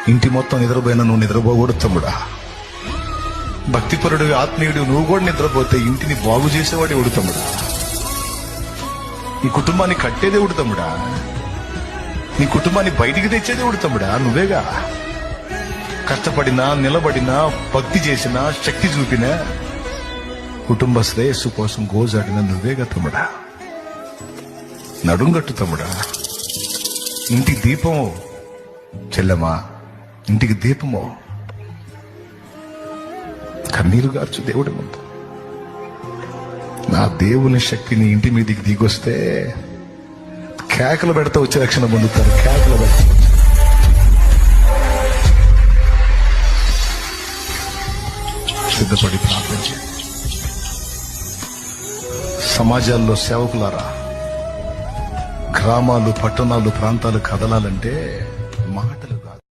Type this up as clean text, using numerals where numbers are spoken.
ఇంటి మొత్తం నిద్రపోయినా నువ్వు నిద్రపోకూడదు తమ్ముడా. భక్తిపరుడు ఆత్మీయుడు నువ్వు కూడా నిద్రపోతే ఇంటిని బాగు చేసేవాడు ఎవడు తమ్ముడా? నీ కుటుంబాన్ని కట్టేది ఎవడు తమ్ముడా? నీ కుటుంబాన్ని బయటికి తెచ్చేది ఎవడు తమ్ముడా? నువ్వేగా. కష్టపడినా, నిలబడినా, భక్తి చేసినా, శక్తి చూపినా, కుటుంబ శ్రేయస్సు కోసం గోజాడిన నువ్వేగా తమ్ముడా. నడుంగట్టు తమ్ముడా. ఇంటికి దీపము చెల్లెమా, ఇంటికి దీపము. కన్నీరు గార్చు దేవుడి ముందు. నా దేవుని శక్తిని ఇంటి మీదకి దిగొస్తే కేకలు పెడతా వచ్చి రక్షణ పొందుతారు. కేకలు పెడతా సిద్ధపడి ప్రార్థన చేయండి. సమాజాల్లో సేవకులారా, గ్రామాలు, పట్టణాలు, ప్రాంతాలు కదలాలంటే మాట